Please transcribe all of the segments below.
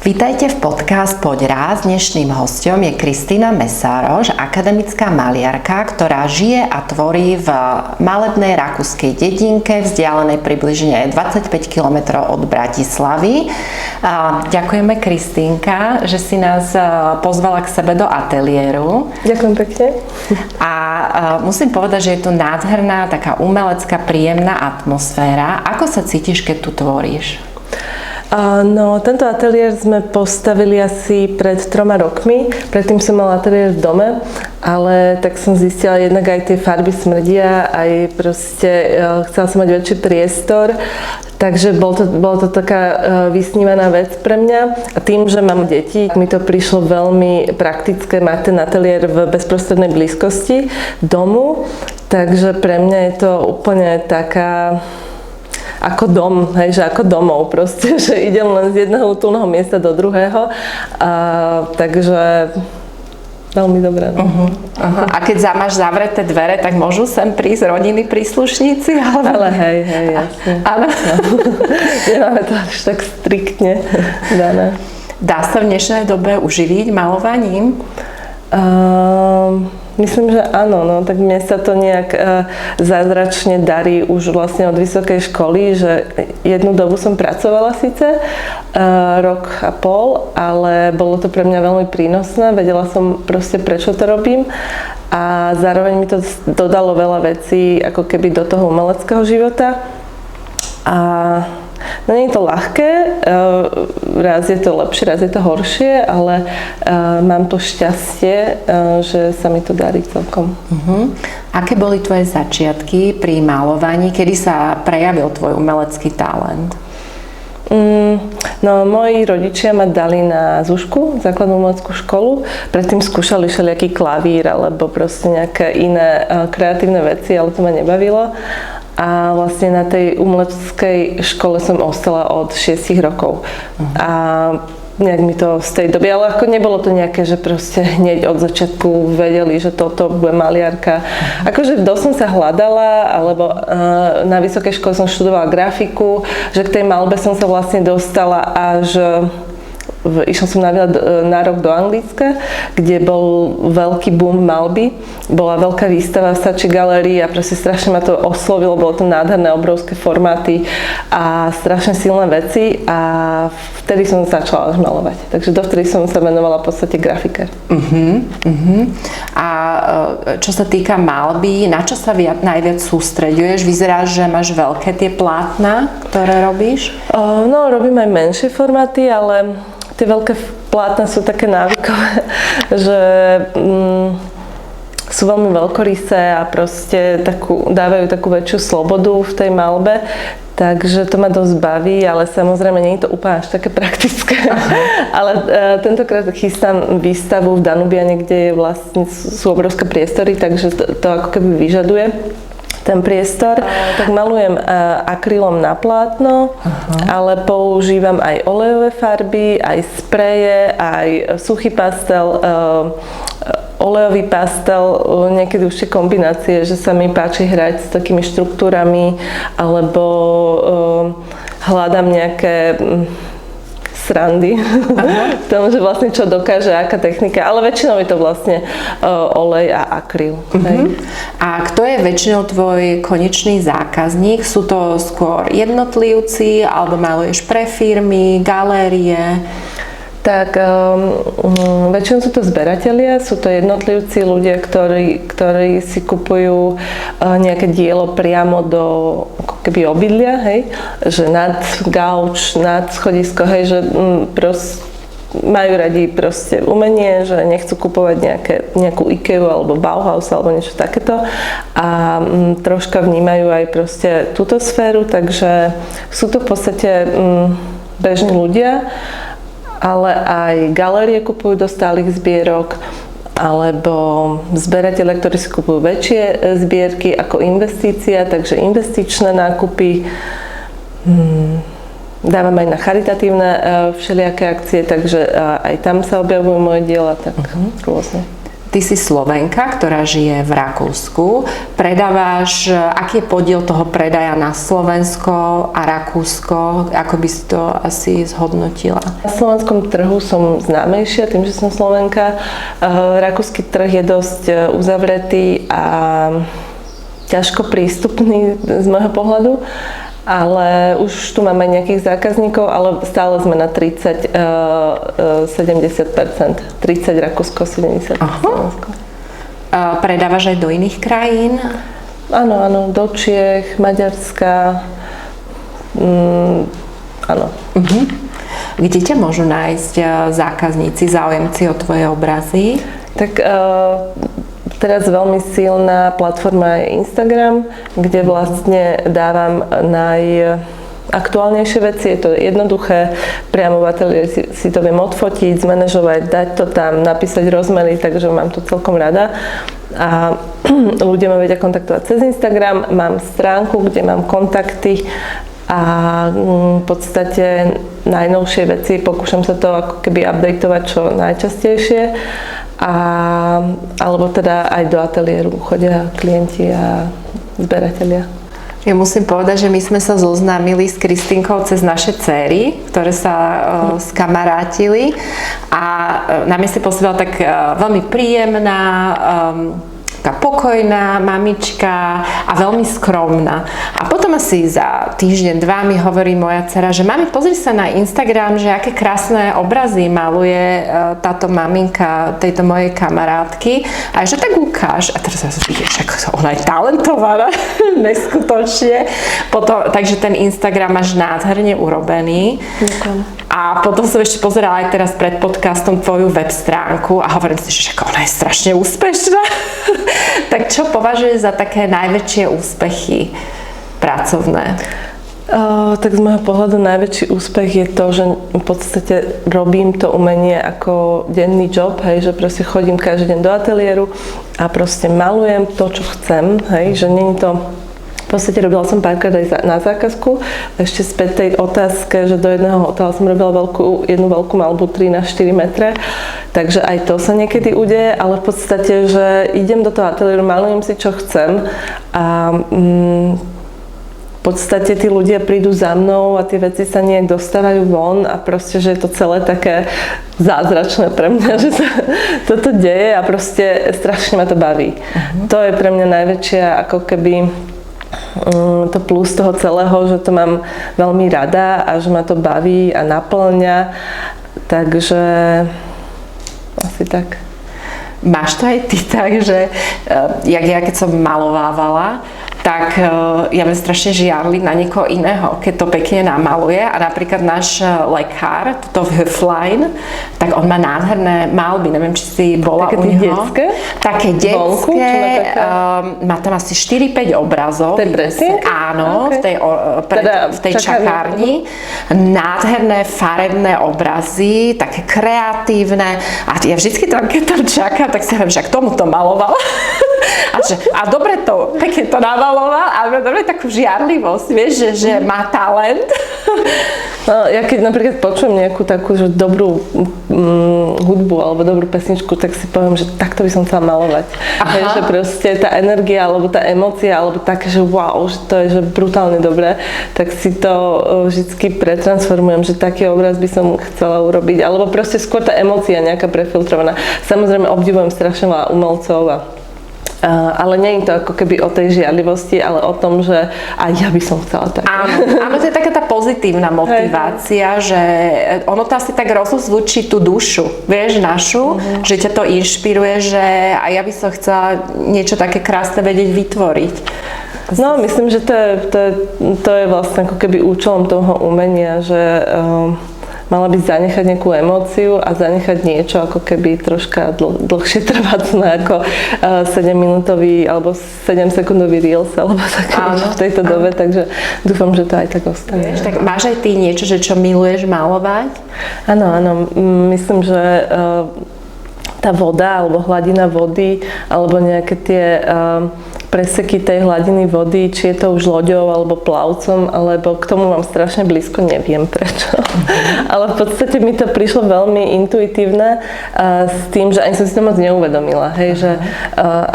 Vítajte v podcast Poď raz. Dnešným hosťom je Kristína Mesároš, akademická maliarka, ktorá žije a tvorí v malebnej rakúskej dedinke, vzdialenej približne 25 km od Bratislavy. Ďakujeme, Kristínka, že si nás pozvala k sebe do ateliéru. Ďakujem pekne. A musím povedať, že je tu nádherná, taká umelecká, príjemná atmosféra. Ako sa cítiš, keď tu tvoríš? No, tento ateliér sme postavili asi pred 3 rokmi. Predtým som mala ateliér v dome, ale tak som zistila, jednak aj tie farby smrdia, aj proste chcela som mať väčší priestor. Takže bolo to taká vysnívaná vec pre mňa. A tým, že mám deti, mi to prišlo veľmi praktické mať ten ateliér v bezprostrednej blízkosti domu. Takže pre mňa je to úplne taká ako dom, hej, že ako domov proste, že idem len z jedného útulného miesta do druhého. Takže veľmi dobré. No. A keď máš zavreté dvere, tak môžu sem prísť rodiny, príslušníci? Ale hej, jasne. Áno. Nemáme to až tak striktne dané. Dá sa v dnešnej dobe uživiť malovaním? Myslím, že áno, no tak mne sa to nejak zázračne darí už vlastne od vysokej školy, že jednu dobu som pracovala síce, rok a pol, ale bolo to pre mňa veľmi prínosné, vedela som proste prečo to robím a zároveň mi to dodalo veľa vecí ako keby do toho umeleckého života. No nie je to ľahké, raz je to lepšie, raz je to horšie, ale mám to šťastie, že sa mi to darí celkom. Aké boli tvoje začiatky pri malovaní, kedy sa prejavil tvoj umelecký talent? No, moji rodičia ma dali na ZUŠku, základnú umeleckú školu. Predtým skúšali všelijaký klavír alebo proste nejaké iné kreatívne veci, ale to ma nebavilo. A vlastne na tej umeleckej škole som ostala od 6 rokov. A nejak mi to z tej doby, ale ako nebolo to nejaké, že proste hneď od začiatku vedeli, že toto bude maliarka. Akože dosť som sa hľadala, alebo na vysokej škole som študovala grafiku, že k tej malbe som sa vlastne dostala až išla som na rok do Anglicka, kde bol veľký boom malby. Bola veľká výstava v Sači galérii a proste strašne ma to oslovilo. Bolo to nádherné, obrovské formáty a strašne silné veci a vtedy som začala až malovať. Takže dovtedy som sa venovala v podstate grafike. A čo sa týka malby, na čo sa najviac sústreďuješ? Vyzeráš, že máš veľké tie plátna, ktoré robíš? No, robím aj menšie formáty, ale tie veľké plátna sú také návykové, že sú veľmi veľkorysé a proste dávajú takú väčšiu slobodu v tej malbe, takže to ma dosť baví, ale samozrejme nie je to úplne až také praktické. Ale tentokrát chystám výstavu v Danubiane, kde vlastne sú obrovské priestory, takže to ako keby vyžaduje ten priestor, tak malujem akrylom na plátno, ale používam aj olejové farby, aj spreje, aj suchý pastel, olejový pastel, niekedy už tie kombinácie, že sa mi páči hrať s takými štruktúrami, alebo hľadám nejaké srandy v tom, že vlastne čo dokáže, aká technika, ale väčšinou je to vlastne olej a akryl. A kto je väčšinou tvoj konečný zákazník? Sú to skôr jednotlivci, alebo maluješ pre firmy, galérie? Tak väčšinou sú to zberatelia, sú to jednotlivci, ľudia, ktorí si kupujú nejaké dielo priamo do ako keby obydlia, hej, že nad gauč, nad schodisko, hej, že majú radi proste umenie, že nechcú kupovať nejakú IKEA alebo Bauhaus alebo niečo takéto a troška vnímajú aj proste túto sféru, takže sú to v podstate bežní ľudia, ale aj galérie kupujú do stálych zbierok, alebo zberatelia, ktorí si kupujú väčšie zbierky ako investícia, takže investičné nákupy. Dávam aj na charitatívne všelijaké akcie, takže aj tam sa objavujú moje diela, tak rôzne. Ty si Slovenka, ktorá žije v Rakúsku. Predávaš, aký je podiel toho predaja na Slovensko a Rakúsko? Ako by si to asi zhodnotila? Na slovenskom trhu som známejšia tým, že som Slovenka. Rakúsky trh je dosť uzavretý a ťažko prístupný z môjho pohľadu. Ale už tu máme nejakých zákazníkov, ale stále sme na 30-70%. 30 Rakúsko, 70 Slovensko. Predávaš aj do iných krajín? Áno, do Čiech, Maďarska. Áno. Kde ťa môžu nájsť zákazníci, záujemci o tvoje obrazy? Tak teraz veľmi silná platforma je Instagram, kde vlastne dávam najaktuálnejšie veci. Je to jednoduché, priamo v ateliéri si to viem odfotiť, zmanéžovať, dať to tam, napísať rozmery, takže mám to celkom rada. A ľudia ma vedia kontaktovať cez Instagram, mám stránku, kde mám kontakty a v podstate najnovšie veci, pokúšam sa to ako keby updateovať čo najčastejšie. Alebo teda aj do ateliéru chodia klienti a zberatelia. Ja musím povedať, že my sme sa zoznámili s Kristínkou cez naše dcéry, ktoré sa skamarátili a na mne si pôsobila tak veľmi príjemná, taká pokojná mamička a veľmi skromná. A potom asi za týždeň, dva mi hovorí moja dcera, že mami, pozri sa na Instagram, že aké krásne obrazy maluje táto maminka tejto mojej kamarátky. A že tak ukáž. A teraz ja som videla, že ona je talentovaná, neskutočne. Takže ten Instagram máš nádherne urobený. Ďakujem. A potom som ešte pozerala aj teraz pred podcastom tvoju web stránku a hovorím si, že ona je strašne úspešná. Tak čo považuješ za také najväčšie úspechy pracovné? Tak z môjho pohľadu najväčší úspech je to, že v podstate robím to umenie ako denný job, hej, že proste chodím každý deň do ateliéru a proste malujem to, čo chcem, hej, že nie je to. V podstate robila som párkrát aj na zákazku. Ešte späť tej otázke, že do jedného hotela som robila jednu veľkú malbu 3 na 4 metre. Takže aj to sa niekedy udeje, ale v podstate, že idem do toho ateliéru, malujem si, čo chcem a v podstate tí ľudia prídu za mnou a tie veci sa nejak dostávajú von a proste, že je to celé také zázračné pre mňa, že sa toto deje a proste strašne ma to baví. To je pre mňa najväčšia ako keby to plus toho celého, že to mám veľmi rada a že ma to baví a naplňa, takže asi tak. Máš to aj ty tak, že ja keď som malovávala, tak ja mám strašne žiarli na niekoho iného, keď to pekne namaluje a napríklad náš lekár, toto v Höflein, tak on má nádherné malby, neviem, či si bola u neho. Detské? Také detské, má tam asi 4-5 obrazov. To je presne? Áno, okay. v tej čakárni. Nádherné farebné obrazy, také kreatívne a ja vždycky tam, keď tam čakám, tak si hovorím, že k tomu to malovala. A dobre to, pekne to namaloval a dobre takú žiarlivosť, vieš, že má talent. No, ja keď napríklad počujem nejakú takú že dobrú hudbu alebo dobrú pesničku, tak si poviem, že takto by som chcela malovať. Vieš, že proste tá energia alebo tá emócia alebo také, že wow, že to je že brutálne dobré, tak si to vždycky pretransformujem, že taký obraz by som chcela urobiť. Alebo proste skôr tá emócia nejaká prefiltrovaná. Samozrejme obdivujem strašne veľa umelcov ale nie je to ako keby o tej žiarlivosti, ale o tom, že aj ja by som chcela tak. Áno, to je taká tá pozitívna motivácia, že ono to asi tak rozozvučí tú dušu, vieš, našu, že ťa to inšpiruje, že aj ja by som chcela niečo také krásne vedieť vytvoriť. No, myslím, že to je vlastne ako keby účelom toho umenia, že mala by zanechať nejakú emóciu a zanechať niečo ako keby troška dlhšie trvácne ako 7-minútový alebo 7-sekundový reels alebo také v tejto dobe, takže dúfam, že to aj tak ostane. Tak máš aj ty niečo, že čo miluješ malovať? Áno, myslím, že tá voda alebo hladina vody alebo nejaké tie preseky tej hladiny vody, či je to už loďou alebo plavcom, alebo k tomu mám strašne blízko, neviem prečo. Ale v podstate mi to prišlo veľmi intuitívne s tým, že ani som si to moc neuvedomila, hej, že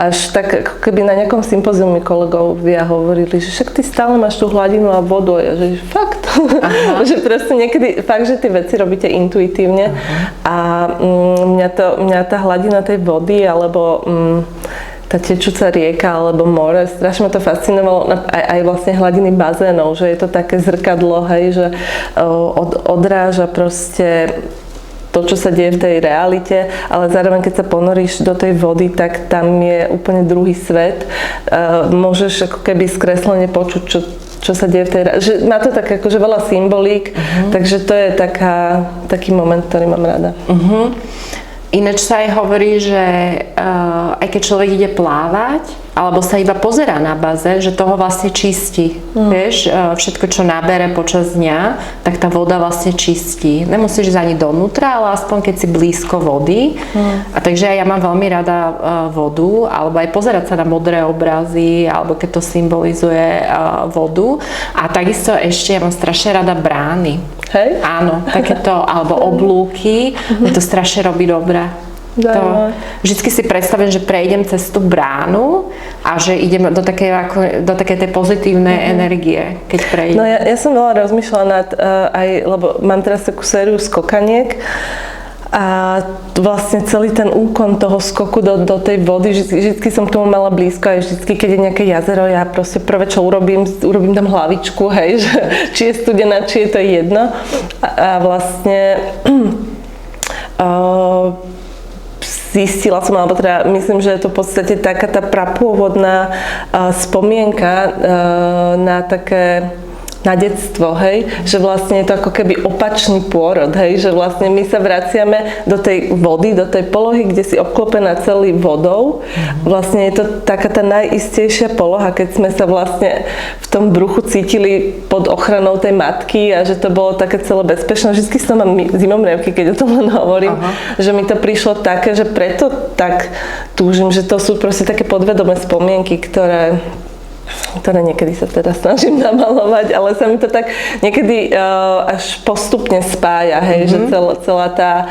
až tak ako keby na nejakom sympóziu mi kolegovia hovorili, že však ty stále máš tú hladinu a vodu, a ja, že fakt, že proste niekedy fakt, že tie veci robíte intuitívne a mňa tá hladina tej vody alebo tá tečúca rieka alebo more, strašne ma to fascinovalo, aj vlastne hladiny bazénov, že je to také zrkadlo, hej, že odráža proste to, čo sa deje v tej realite, ale zároveň, keď sa ponoríš do tej vody, tak tam je úplne druhý svet. Môžeš ako keby skreslene počuť, čo sa deje v tej realite. Má to tak akože veľa symbolík, takže to je taký moment, ktorý mám rada. Ináč sa aj hovorí, že aj keď človek ide plávať, alebo sa iba pozerá na baze, že toho vlastne čistí. Vieš, všetko, čo nabere počas dňa, tak tá voda vlastne čistí. Nemusíš ísť ani donútra, ale aspoň keď si blízko vody. A takže ja mám veľmi rada vodu, alebo aj pozerať sa na modré obrazy, alebo keď to symbolizuje vodu. A takisto ešte ja mám strašne rada brány. Hej? Áno, takéto, alebo oblúky, mne to strašne robí dobré. Vždycky si predstavím, že prejdem cez tú bránu a že idem do takej tej pozitívnej energie, keď prejdem. No ja som veľa rozmýšľala nad aj, lebo mám teraz takú sériu skokaniek a vlastne celý ten úkon toho skoku do tej vody, vždycky som k tomu mala blízko, aj vždycky, keď je nejaké jazero, ja proste prvé, čo urobím tam hlavičku, hej, že či je studená, či je to jedno. A vlastne zistila som, alebo teda myslím, že je to v podstate taká tá prapôvodná spomienka na detstvo, hej, že vlastne je to ako keby opačný pôrod, hej, že vlastne my sa vraciame do tej vody, do tej polohy, kde si obklopená celý vodou. Vlastne je to taká tá najistejšia poloha, keď sme sa vlastne v tom bruchu cítili pod ochranou tej matky a že to bolo také celé bezpečné. Vždycky som mám zimomriavky, keď o tom len hovorím, že mi to prišlo také, že preto tak túžim, že to sú proste také podvedomé spomienky, ktoré niekedy sa teda snažím namalovať, ale sa mi to tak niekedy až postupne spája, hej, že celá tá,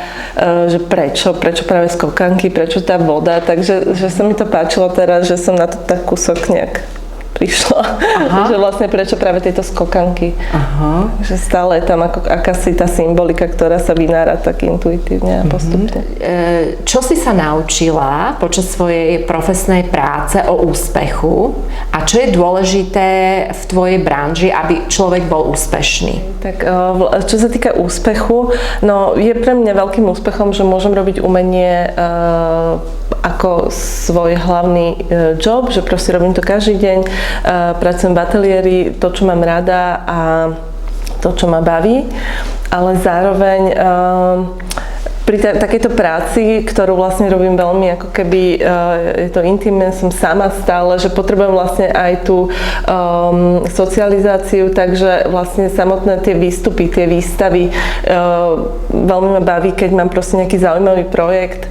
že prečo práve skokanky, prečo tá voda, takže že sa mi to páčilo teraz, že som na to tak kúsok nejak prišla, že vlastne prečo práve tieto skokanky. Že stále je tam ako akási tá symbolika, ktorá sa vynára tak intuitívne a postupne. Čo si sa naučila počas svojej profesnej práce o úspechu a čo je dôležité v tvojej branži, aby človek bol úspešný? Tak čo sa týka úspechu, no je pre mňa veľkým úspechom, že môžem robiť umenie ako svoj hlavný job, že proste robím to každý deň, pracujem v ateliéri, to, čo mám rada a to, čo ma baví, ale zároveň pri takejto práci, ktorú vlastne robím veľmi ako keby, je to intimné, som sama stále, že potrebujem vlastne aj tú socializáciu, takže vlastne samotné tie výstupy, tie výstavy veľmi ma baví, keď mám proste nejaký zaujímavý projekt,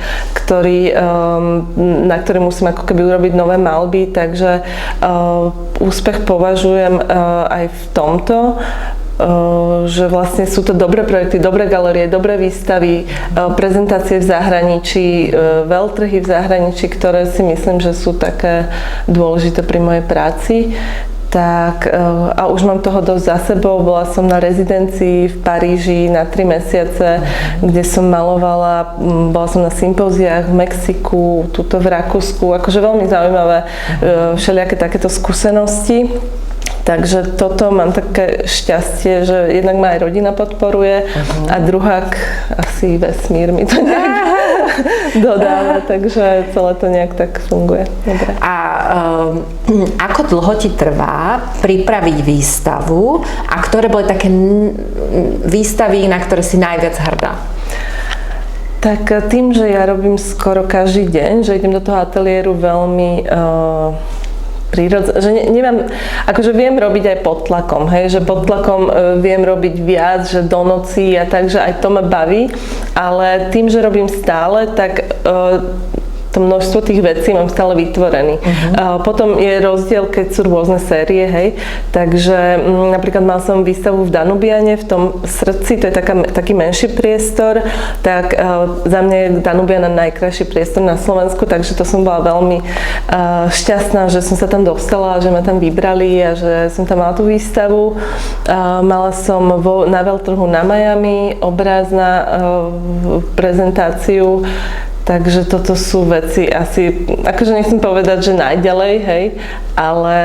na ktorý musím ako keby urobiť nové maľby, takže úspech považujem aj v tomto, že vlastne sú to dobré projekty, dobré galérie, dobré výstavy, prezentácie v zahraničí, veľtrhy v zahraničí, ktoré si myslím, že sú také dôležité pri mojej práci. Tak, a už mám toho dosť za sebou. Bola som na rezidencii v Paríži na 3 mesiace, kde som malovala, bola som na sympóziách v Mexiku, tuto v Rakúsku, akože veľmi zaujímavé všelijaké takéto skúsenosti. Takže toto mám také šťastie, že jednak ma aj rodina podporuje a druhák asi vesmír mi to nejak dodáva, takže celé to nejak tak funguje. Dobre. A ako dlho ti trvá pripraviť výstavu a ktoré boli také výstavy, na ktoré si najviac hrdá? Tak tým, že ja robím skoro každý deň, že idem do toho ateliéru veľmi že neviem, akože viem robiť aj pod tlakom, hej, že pod tlakom viem robiť viac, že do noci a takže aj to ma baví, ale tým, že robím stále, tak to množstvo tých vecí mám stále vytvorený. Potom je rozdiel, keď sú rôzne série, hej. Takže napríklad mal som výstavu v Danubiane, v tom srdci, to je taký menší priestor, tak za mňa je Danubiana najkrajší priestor na Slovensku, takže to som bola veľmi šťastná, že som sa tam dostala, že ma tam vybrali a že som tam mala tú výstavu. Mala som na veľtrhu na Miami obraz na prezentáciu. Takže toto sú veci asi, akože nechcem povedať, že najďalej, hej, ale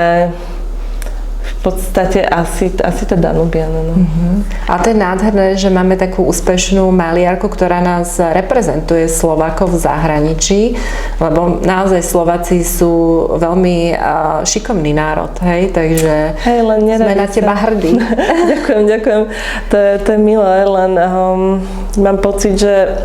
v podstate asi tá Danubiana. No. A to je nádherné, že máme takú úspešnú maliarku, ktorá nás reprezentuje Slovákov v zahraničí, lebo naozaj Slováci sú veľmi šikovný národ, hej, takže sme na teba hrdí. Ďakujem. To je milé, len mám pocit, že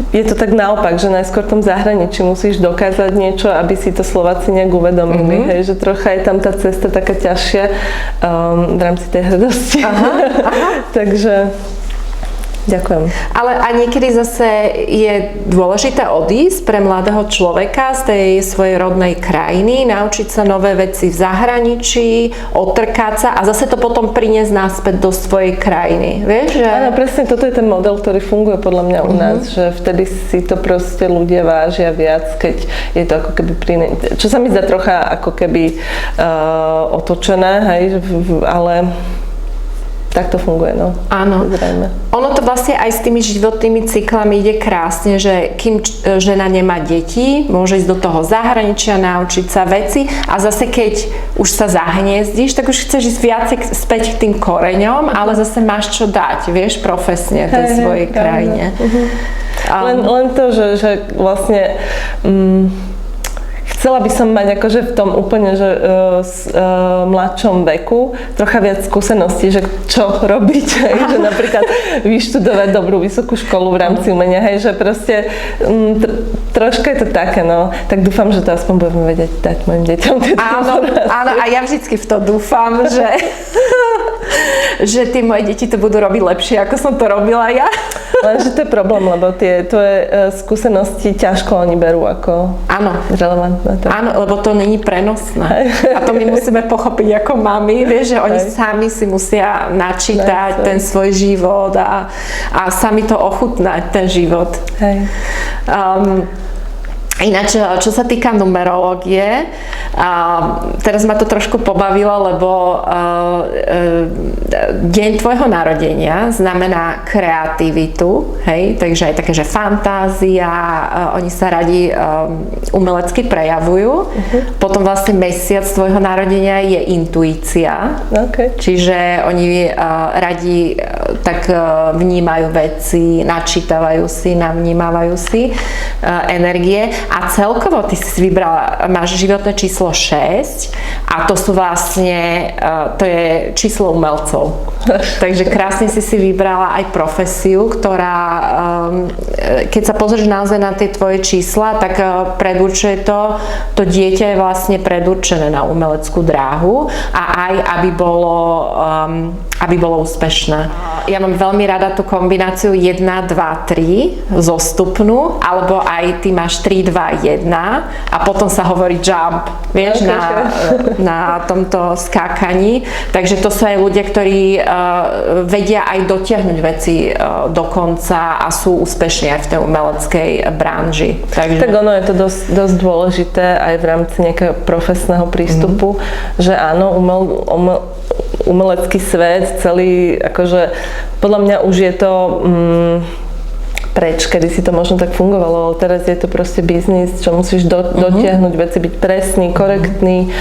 je to tak naopak, že najskôr v tom zahraničí musíš dokázať niečo, aby si to Slováci nejak uvedomili, hej, že trocha je tam tá cesta taká ťažšia v rámci tej hrdosti. Takže ďakujem. Ale a niekedy zase je dôležité odísť pre mladého človeka z tej svojej rodnej krajiny, naučiť sa nové veci v zahraničí, otrkať sa a zase to potom priniesť naspäť do svojej krajiny. Vieš, že... Áno, presne toto je ten model, ktorý funguje podľa mňa u nás, že vtedy si to proste ľudia vážia viac, keď je to ako keby čo sa mi zdá trocha ako keby otočené, hej, ale tak to funguje, no. Áno. Zrejme. Ono to vlastne aj s tými životnými cyklami ide krásne, že kým žena nemá deti, môže ísť do toho zahraničia, naučiť sa veci a zase keď už sa zahniezdíš, tak už chceš ísť viacej späť k tým koreňom, ale zase máš čo dať, vieš, profesne v tej svojej krajine. Len to, že vlastne chcela by som mať akože v tom úplne, že mladšom veku trocha viac skúseností, že čo robiť, hej, že napríklad vyštudovať dobrú vysokú školu v rámci umenia, hej, že proste troška je to také, no, tak dúfam, že to aspoň budeme vedieť dať mojim deťom. Áno, a ja vždycky v to dúfam, že tie moje deti to budú robiť lepšie, ako som to robila ja. Lenže to je problém, lebo tie tvoje skúsenosti ťažko oni berú ako relevantné. Áno, lebo to není prenosné. A to my musíme pochopiť ako mami, vieš, že oni sami si musia načítať ten svoj život a sami to ochutnať, ten život. Hej. Ináč, čo sa týka numerológie, teraz ma to trošku pobavilo, lebo deň tvojho narodenia znamená kreativitu, hej, takže aj také, že fantázia, oni sa radi umelecky prejavujú. Potom vlastne mesiac tvojho narodenia je intuícia, čiže oni radi tak vnímajú veci, načítavajú si, navnímavajú si energie. A celkovo ty si vybrala, máš životné číslo 6 a to sú vlastne, to je číslo umelcov. Takže krásne si vybrala aj profesiu, ktorá, keď sa pozrieš naozaj na tie tvoje čísla, tak predurčuje to dieťa je vlastne predurčené na umeleckú dráhu a aj aby bolo úspešné. Ja mám veľmi rada tú kombináciu 1, 2, 3 zostupnú, alebo aj ty máš 3, 2, 1 a potom sa hovorí jump, vieš, na tomto skákaní. Takže to sú aj ľudia, ktorí vedia aj dotiahnuť veci do konca a sú úspešní aj v tej umeleckej branži. Takže... Tak ono je to dosť dôležité aj v rámci nejakého profesného prístupu, že áno, umelecký svet, celý, akože podľa mňa už je to preč, kedy si to možno tak fungovalo, ale teraz je to proste biznis, čo musíš dotiahnuť veci, byť presný, korektný,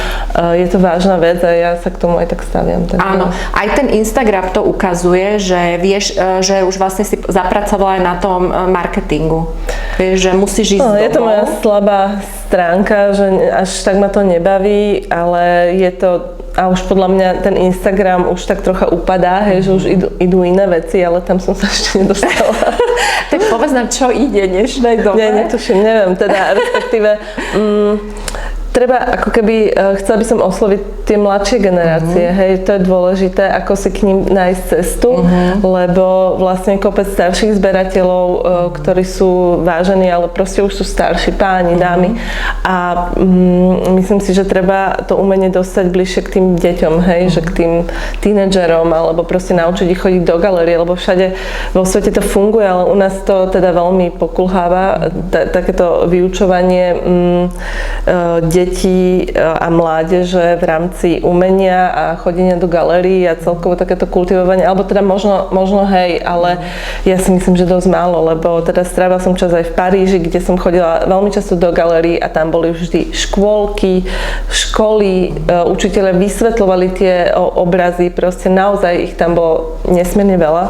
je to vážna vec a ja sa k tomu aj tak staviam. Tak áno, aj ten Instagram to ukazuje, že vieš, že už vlastne si zapracovala aj na tom marketingu. Vieš, že musíš ísť je to moja slabá stránka, že až tak ma to nebaví, ale je to a už podľa mňa ten Instagram už tak trocha upadá, hej, že už idú iné veci, ale tam som sa ešte nedostala. Tak povedz nám, čo ide dnešnej dobe. Netuším, neviem, teda respektíve treba ako keby, chcela by som osloviť tie mladšie generácie, hej, to je dôležité, ako si k ním nájsť cestu, lebo vlastne kopec starších zberateľov, ktorí sú vážení, ale proste už sú starší páni, dámy a myslím si, že treba to umenie dostať bližšie k tým deťom, hej, že k tým tínedžerom, alebo proste naučiť ich chodiť do galérie, lebo všade vo svete to funguje, ale u nás to teda veľmi pokulháva, takéto vyučovanie detí a mládeže v rámci umenia a chodenia do galérií a celkovo takéto kultivovanie, alebo teda možno hej, ale ja si myslím, že dosť málo, lebo teda strávila som čas aj v Paríži, kde som chodila veľmi často do galérií a tam boli vždy škôlky, školy, učitelia vysvetľovali tie obrazy, proste naozaj ich tam bolo nesmierne veľa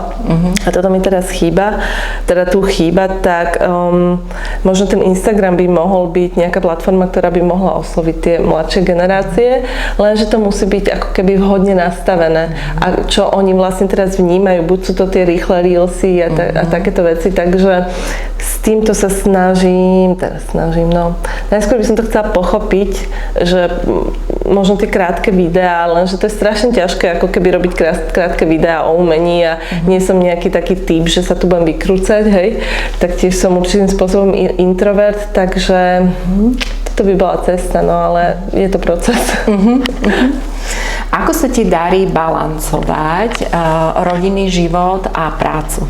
a toto mi teraz chýba, teda tu chýba, tak možno ten Instagram by mohol byť nejaká platforma, ktorá by mohla osloviť tie mladšie generácie, lenže to musí byť ako keby vhodne nastavené. A čo oni vlastne teraz vnímajú, buď sú to tie rýchle reelsy a takéto veci, takže s týmto sa snažím, no. Najskôr by som to chcela pochopiť, že možno tie krátke videá, lenže to je strašne ťažké, ako keby robiť krátke videá o umení a nie som nejaký taký typ, že sa tu budem vykrúcať, hej. Tak tiež som určitým spôsobom introvert, takže toto by bola cesta, no ale je to proces. Ako sa ti darí balancovať rodinný život a prácu?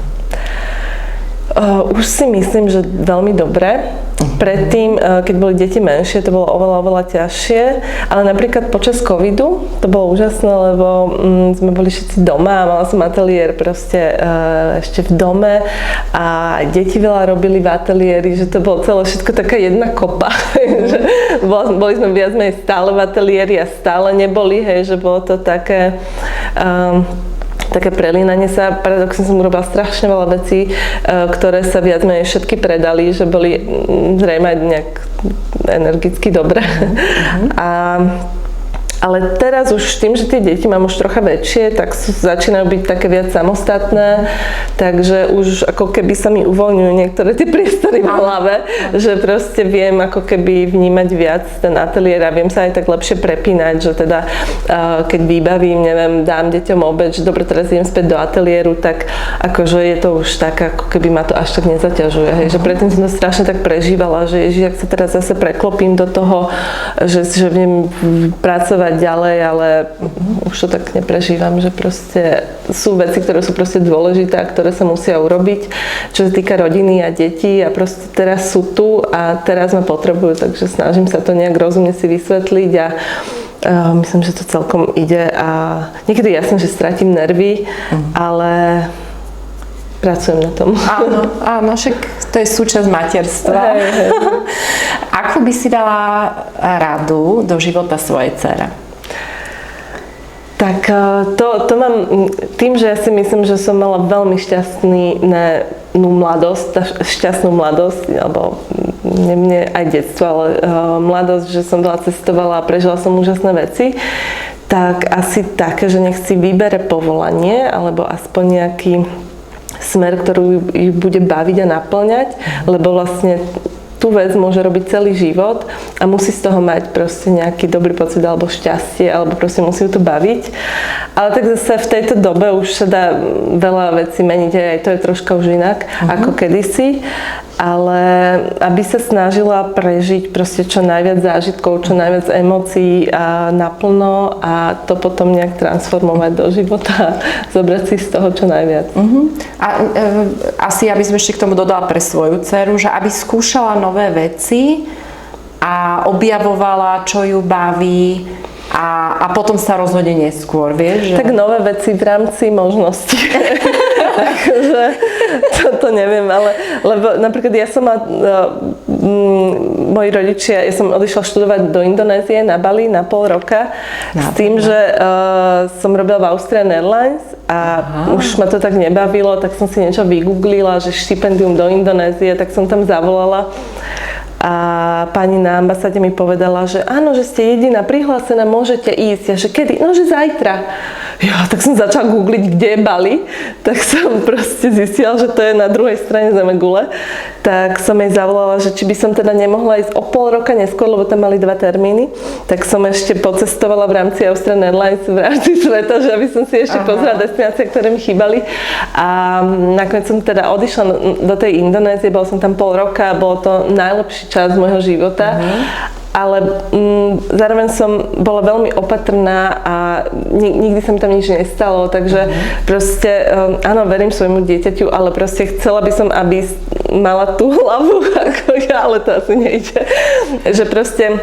Už si myslím, že veľmi dobre. Predtým, keď boli deti menšie, to bolo oveľa ťažšie, ale napríklad počas covidu to bolo úžasné, lebo sme boli všetci doma a mala som ateliér proste ešte v dome a deti veľa robili v ateliéri, že to bolo celé všetko taká jedna kopa. Boli sme viac menej stále v ateliéri a stále neboli, hej, že bolo to také prelínanie sa. Paradoxne som urobila strašne veľa vecí, ktoré sa viac menej všetky predali, že boli zrejme aj nejak energicky dobré. Ale teraz už tým, že tie deti mám už trocha väčšie, tak začínajú byť také viac samostatné, takže už ako keby sa mi uvoľňujú niektoré tie priestory v hlave, že proste viem ako keby vnímať viac ten ateliér a viem sa aj tak lepšie prepínať, že teda keď vybavím, neviem, dám deťom obed, že dobre, teraz idem späť do ateliéru, tak akože je to už tak, ako keby ma to až tak nezaťažuje, hej, že predtým som to strašne tak prežívala, že ježiš, ak sa teraz zase preklopím do toho, že viem pracovať ďalej, ale už to tak neprežívam, že proste sú veci, ktoré sú proste dôležité a ktoré sa musia urobiť, čo sa týka rodiny a detí a proste teraz sú tu a teraz ma potrebujú, takže snažím sa to nejak rozumne si vysvetliť a myslím, že to celkom ide a niekedy jasne, že stratím nervy, ale pracujem na tom. Áno, však to je súčasť materstva. Hej. Ako by si dala radu do života svojej dcere? Tak to mám tým, že ja si myslím, že som mala veľmi šťastnú mladosť, alebo nie aj detstvo, ale mladosť, že som veľa cestovala a prežila som úžasné veci, tak asi také, že nech si vybere povolanie, alebo aspoň nejaký smer, ktorú ju bude baviť a naplňať, lebo vlastne tú vec môže robiť celý život a musí z toho mať proste nejaký dobrý pocit alebo šťastie, alebo proste musí ju to baviť. Ale tak zase v tejto dobe už sa dá veľa vecí meniť, aj to je troška už inak ako kedysi, ale aby sa snažila prežiť proste čo najviac zážitkov, čo najviac emócií a naplno a to potom nejak transformovať do života, zobrať si z toho čo najviac. A asi, aby sme ešte k tomu dodala pre svoju dceru, že aby skúšala nové veci a objavovala, čo ju baví a potom sa rozhodne neskôr, vieš? Že... Tak nové veci v rámci možností. Takže to neviem, ale lebo napríklad ja som moji rodičia, ja som odišla študovať do Indonézie na Bali na pol roka s tým, že som robila v Austrian Airlines a už ma to tak nebavilo, tak som si niečo vygooglila, že štipendium do Indonézie, tak som tam zavolala. A pani na ambasáde mi povedala, že áno, že ste jediná prihlásená, môžete ísť. A že kedy? No, že zajtra. tak som začala googliť, kde je Bali, tak som proste zistila, že to je na druhej strane Zemegule. Tak som jej zavolala, že či by som teda nemohla ísť o pol roka neskôr, lebo tam mali 2 termíny. Tak som ešte pocestovala v rámci Austrian Airlines v rámci sveta, že aby som si ešte pozrela destinácie, ktoré mi chýbali. A nakoniec som teda odišla do tej Indonézie, bola som tam pol roka, bolo to najlepší čas môjho života. Ale zároveň som bola veľmi opatrná a nikdy sa mi tam nič nestalo, takže proste, áno, verím svojmu dieťaťu, ale proste chcela by som, aby mala tú hlavu ako ja, ale to asi nejde. Že proste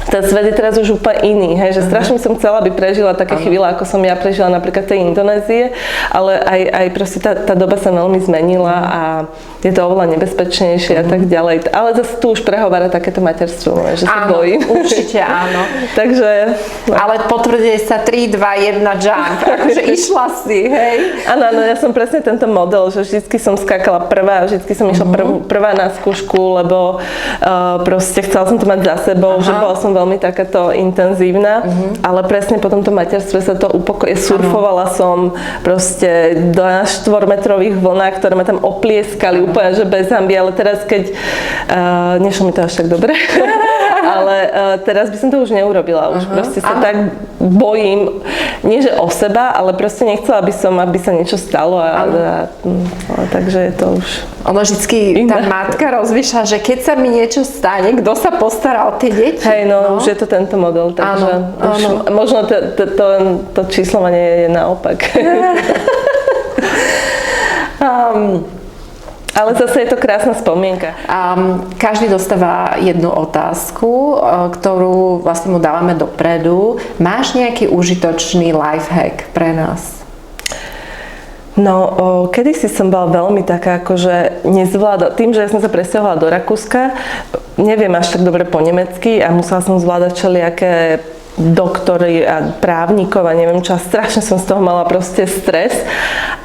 ten svet je teraz už úplne iný, hej, že strašne som chcela, aby prežila také chvíle, ako som ja prežila napríklad tej Indonézie, ale aj proste tá doba sa veľmi zmenila a je to oveľa nebezpečnejšie a tak ďalej. Ale zase tu už prehovára takéto materstvo, že sa bojím. Určite áno. Takže... No. Ale potvrduje sa 3, 2, 1 jump, akože išla si, hej? Áno, ja som presne tento model, že vždycky som skákala prvá, vždycky som išla prvá na skúšku, lebo proste chcela som to mať za sebou, že bola som veľmi takáto intenzívna, ale presne po tomto materstve sa to surfovala som proste na 4-metrových vlnách, ktoré ma tam oplieskali úplne, že bez hanby, ale teraz keď nešlo mi to až tak dobre, ale teraz by som to už neurobila, už proste sa tak bojím, nie že o seba, ale proste nechcela by som, aby sa niečo stalo takže je to už... Ono vždycky tá matka rozmýšľa, že keď sa mi niečo stane, kto sa postará o tie deti? Hej, no, už je to tento model, takže možno to číslovanie je naopak. Ale zase je to krásna spomienka. Každý dostáva jednu otázku, ktorú vlastne mu dávame dopredu. Máš nejaký užitočný lifehack pre nás? No, kedysi som bola veľmi taká, akože nezvládala, tým, že ja som sa presťahovala do Rakúska, neviem až tak dobre po nemecky a musela som zvládať všelijaké doktory a právnikov a neviem čo, a strašne som z toho mala proste stres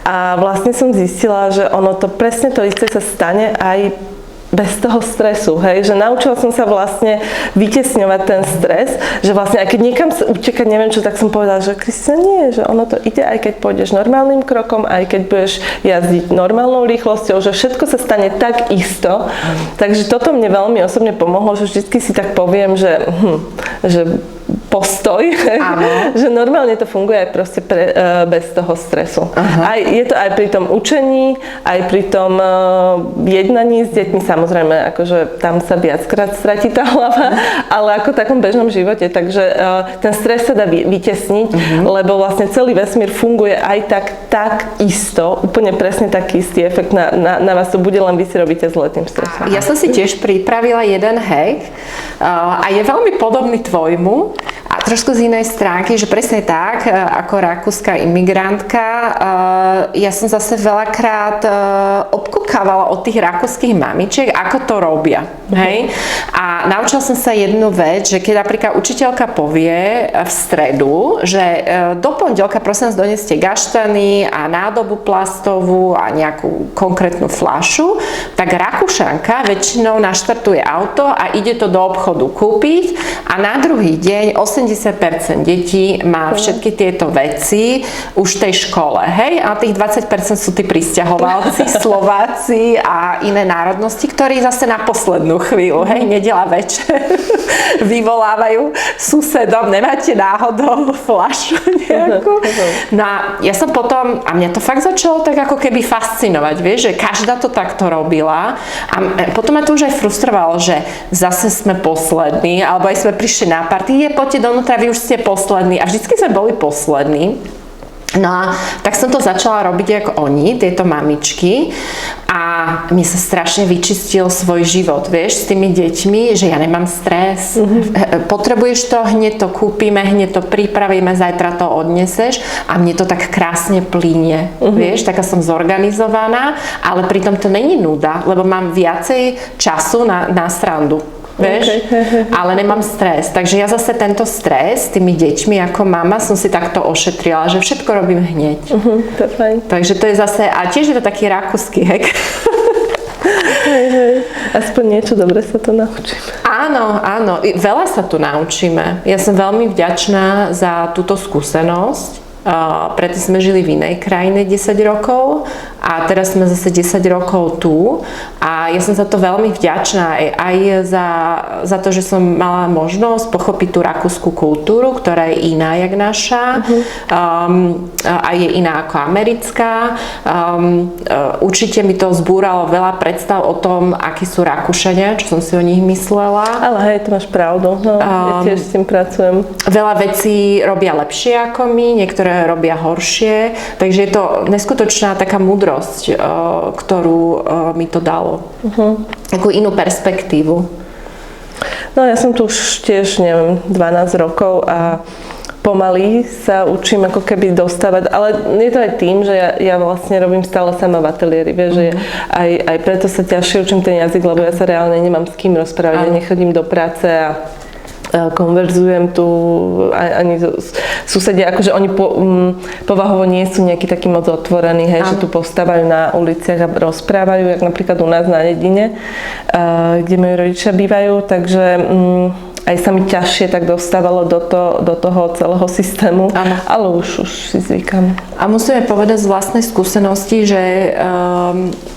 a vlastne som zistila, že ono to presne to isté sa stane aj bez toho stresu, hej, že naučila som sa vlastne vytesňovať ten stres, že vlastne aj keď niekam sa utekať, neviem čo, tak som povedala, že Kristina, nie, že ono to ide, aj keď pôjdeš normálnym krokom, aj keď budeš jazdiť normálnou rýchlosťou, že všetko sa stane tak isto, takže toto mne veľmi osobne pomohlo, že vždycky si tak poviem, že postoj, že normálne to funguje aj proste bez toho stresu. Je to aj pri tom učení, aj pri tom jednaní s deťmi, samozrejme, akože tam sa viackrát stratí tá hlava, ale ako v takom bežnom živote, takže ten stres sa dá vytesniť, lebo vlastne celý vesmír funguje aj tak isto, úplne presne taký istý efekt na vás to bude, len vy si robíte zle tým stresom. Ja som si tiež pripravila jeden hack a je veľmi podobný tvojmu. A trošku z inej stránky, že presne tak, ako rakúska imigrantka, ja som zase veľakrát obkúkávala od tých rakúskych mamičiek, ako to robia. Hej? A naučila som sa jednu vec, že keď napríklad učiteľka povie v stredu, že do pondelka prosím vás doneste gaštany a nádobu plastovú a nejakú konkrétnu fľašu, tak Rakúšanka väčšinou naštartuje auto a ide to do obchodu kúpiť a na druhý deň 80% detí má všetky tieto veci už v tej škole, hej? A tých 20% sú tí prisťahovalci, Slováci a iné národnosti, ktorí zase na poslednú chvíľu, hej, nedeľa večer vyvolávajú susedom, nemáte náhodou fľašu nejakú? No a ja som potom, a mňa to fakt začalo tak ako keby fascinovať, vieš, že každá to takto robila a potom ma to už aj frustrovalo, že zase sme poslední, alebo aj sme prišli na party, poďte donútra, vy už ste poslední a vždycky sme boli poslední. No a tak som to začala robiť ako oni, tieto mamičky a mi sa strašne vyčistil svoj život, vieš, s tými deťmi, že ja nemám stres. Potrebuješ to, hneď to kúpime, hneď to pripravíme, zajtra to odneseš a mne to tak krásne plynie, vieš, taká som zorganizovaná, ale pritom to není nuda, lebo mám viacej času na srandu. Vieš? Ale nemám stres. Takže ja zase tento stres s tými deťmi ako mama som si takto ošetrila, že všetko robím hneď. To je fajn. Takže to je zase, a tiež je to taký rakúsky hack. Hej. Aspoň niečo dobre sa to naučíme. Áno, veľa sa tu naučíme. Ja som veľmi vďačná za túto skúsenosť. Predtým sme žili v inej krajine 10 rokov a teraz sme zase 10 rokov tu a ja som za to veľmi vďačná aj za to, že som mala možnosť pochopiť tú rakúsku kultúru, ktorá je iná jak naša a je iná ako americká. Určite mi to zbúralo veľa predstav o tom, akí sú Rakúšania, čo som si o nich myslela. Ale hej, to máš pravdu, no, ja tiež s tým pracujem. Veľa vecí robia lepšie ako my, niektoré robia horšie, takže je to neskutočná taká múdrosť, ktorú mi to dalo. Takú inú perspektívu. No ja som tu už tiež, neviem, 12 rokov a pomaly sa učím ako keby dostávať, ale je to aj tým, že ja vlastne robím stále sama v ateliéri, vieš, že aj preto sa ťažšie učím ten jazyk, lebo ja sa reálne nemám s kým rozprávať, ja nechodím do práce a konverzujem tu ani susedia, akože oni povahovo nie sú nejakí takí moc otvorení, hej, že tu postávajú na uliciach a rozprávajú, jak napríklad u nás na dedine, kde moji rodičia bývajú, takže aj sa mi ťažšie tak dostávalo do toho celého systému, ale už si zvykam. A musíme povedať z vlastnej skúsenosti, že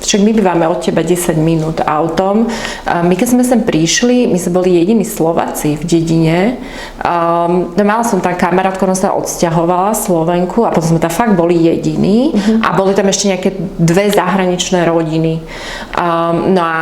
však my bývame od teba 10 minút autom. My keď sme sem prišli, my sme boli jediní Slováci v dedine. Mala som tam kamarátku, ona sa odsťahovala, Slovenku, a potom sme tam fakt boli jediní a boli tam ešte nejaké 2 zahraničné rodiny. No a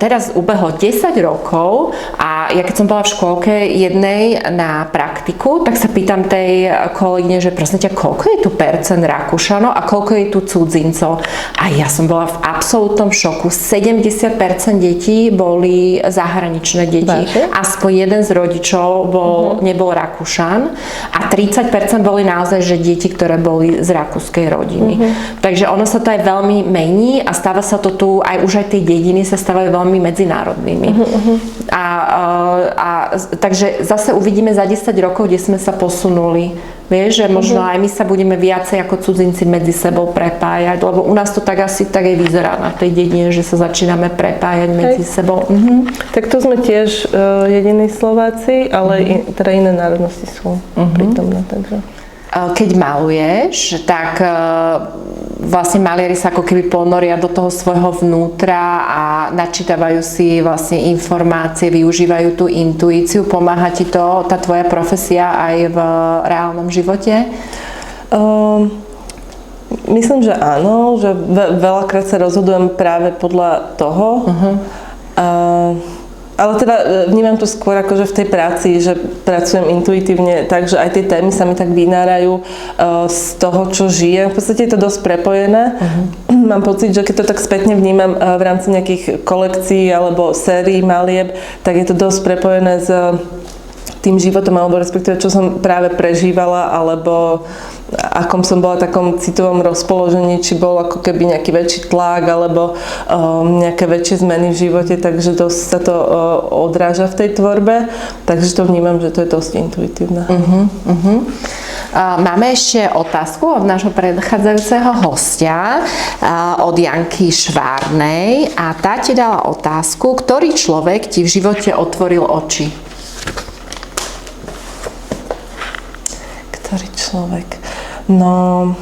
teraz ubehlo 10 rokov a ja keď som bola v škôlke jednej na praktiku, tak sa pýtam tej kolegyne, že prosím ťa, koľko je tu percent Rakúšanov a koľko je tu cudzincov? A ja som bola v absolútnom šoku. 70% detí boli zahraničné deti. Vážne? Aspoň jeden z rodičov nebol Rakúšan a 30% boli naozaj, že deti, ktoré boli z rakúskej rodiny. Takže ono sa to aj veľmi mení a stáva sa to tu, už aj tie dediny sa stávajú veľmi medzinárodnými. Takže zase uvidíme za 10 rokov, kde sme sa posunuli. Vieš, že možno aj my sa budeme viacej ako cudzinci medzi sebou prepájať, lebo u nás to tak asi tak aj vyzerá na tej dedine, že sa začíname prepájať medzi sebou. Tak to sme tiež jediní Slováci, ale teda iné národnosti sú prítomné, takže. Keď maluješ, tak vlastne maliari sa ako keby ponoria do toho svojho vnútra a načítavajú si vlastne informácie, využívajú tú intuíciu. Pomáha ti to, tá tvoja profesia aj v reálnom živote? Myslím, že áno, že veľakrát sa rozhodujem práve podľa toho. Ale teda vnímam to skôr akože v tej práci, že pracujem intuitívne, takže aj tie témy sa mi tak vynárajú z toho, čo žijem. V podstate je to dosť prepojené. Mám pocit, že keď to tak spätne vnímam v rámci nejakých kolekcií alebo sérií malieb, tak je to dosť prepojené s tým životom, alebo respektíve čo som práve prežívala, alebo akom som bola v takom citovom rozpoložení, či bol ako keby nejaký väčší tlak, alebo nejaké väčšie zmeny v živote, takže dosť sa to odráža v tej tvorbe, takže to vnímam, že to je dosť intuitívne. Máme ešte otázku od nášho predchádzajúceho hostia, od Janky Švárnej, a tá ti dala otázku, ktorý človek ti v živote otvoril oči? Ktorý človek? No,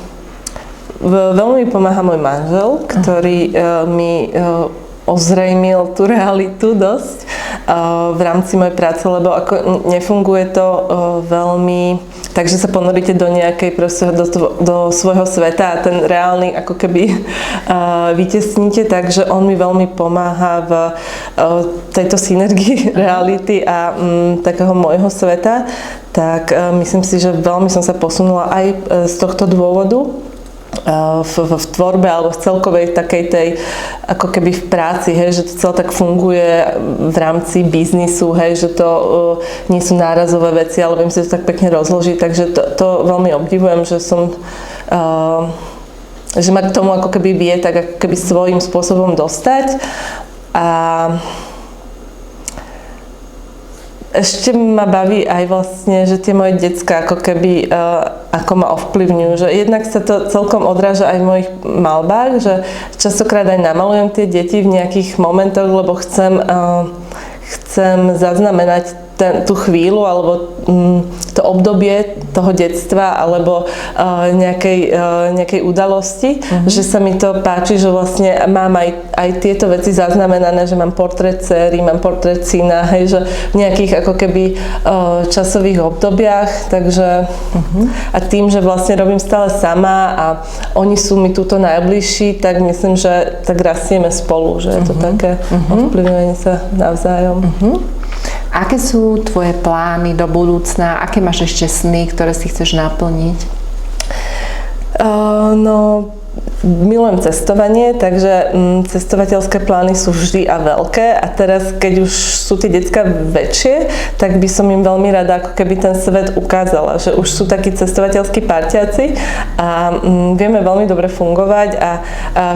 veľmi mi pomáha môj manžel, ktorý mi ozrejmil tú realitu dosť v rámci mojej práce, lebo ako nefunguje to veľmi, takže sa ponoríte do nejakej proste do svojho sveta a ten reálny ako keby vytesníte, takže on mi veľmi pomáha v tejto synergii reality a takého môjho sveta, tak myslím si, že veľmi som sa posunula aj z tohto dôvodu v tvorbe alebo v celkovej takej tej ako keby v práci, hej, že to celé tak funguje v rámci biznisu, hej, že to nie sú nárazové veci, ale viem si to tak pekne rozložiť, takže to veľmi obdivujem, že som že ma k tomu ako keby vie tak ako keby svojím spôsobom dostať. A ešte ma baví aj vlastne, že tie moje decká ako keby ako ma ovplyvňujú, že jednak sa to celkom odráža aj v mojich malbách, že častokrát aj namalujem tie deti v nejakých momentoch, lebo chcem zaznamenať tú chvíľu alebo to obdobie toho detstva alebo nejakej udalosti, že sa mi to páči, že vlastne mám aj tieto veci zaznamenané, že mám portrét dcery, mám portrét syna, hej, že v nejakých ako keby časových obdobiach, takže a tým, že vlastne robím stále sama a oni sú mi túto najbližší, tak myslím, že tak rastieme spolu, že je to také ovplyvňovanie sa navzájom. Aké sú tvoje plány do budúcna? Aké máš ešte sny, ktoré si chceš naplniť? No, milujem cestovanie, takže cestovateľské plány sú vždy a veľké a teraz, keď už sú tie decká väčšie, tak by som im veľmi rada ako keby ten svet ukázala, že už sú takí cestovateľskí parťáci a vieme veľmi dobre fungovať a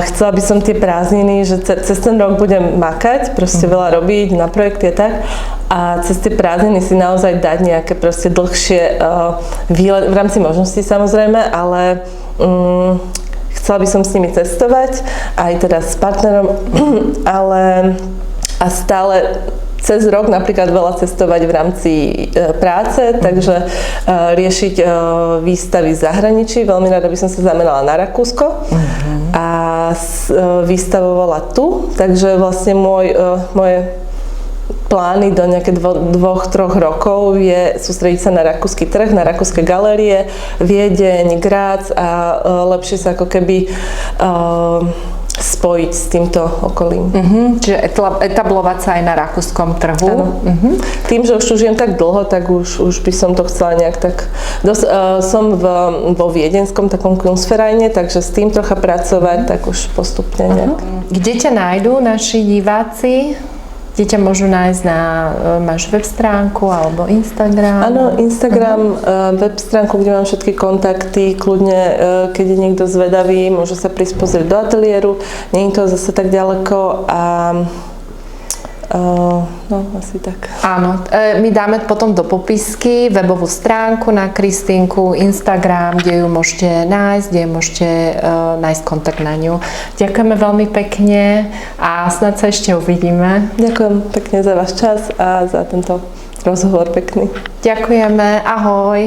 chcela by som tie prázdniny, že cez ten rok budem makať, proste veľa robiť na projekty a tak a cez tie prázdniny si naozaj dať nejaké proste dlhšie výlet, v rámci možností samozrejme, ale chcela by som s nimi cestovať, aj teraz s partnerom, ale a stále cez rok napríklad veľa cestovať v rámci práce, takže riešiť výstavy v zahraničí. Veľmi rada by som sa zamerala na Rakúsko a vystavovala tu, takže vlastne moje plány do nejaké 2-3 rokov je sústrediť sa na rakúsky trh, na rakúske galérie, Viedeň, Graz a lepšie sa ako keby spojiť s týmto okolím. Čiže etablovať sa aj na rakúskom trhu. Áno. Tým, že už tu žijem tak dlho, tak už by som to chcela nejak tak... som vo viedenskom takom Kunstvereine, takže s tým trocha pracovať, tak už postupne nejak. Kde ťa nájdú naši diváci? Kde ťa môžu nájsť máš web stránku alebo Instagram? Áno, Instagram, web stránku, kde mám všetky kontakty, kľudne, keď je niekto zvedavý, môže sa prísť pozrieť do ateliéru, nie je to zase tak ďaleko a no, asi tak. Áno, my dáme potom do popisky webovú stránku na Kristinku, Instagram, kde ju môžete nájsť, kde môžete nájsť kontakt na ňu. Ďakujeme veľmi pekne a snad sa ešte uvidíme. Ďakujem pekne za váš čas a za tento rozhovor pekný. Ďakujeme, ahoj.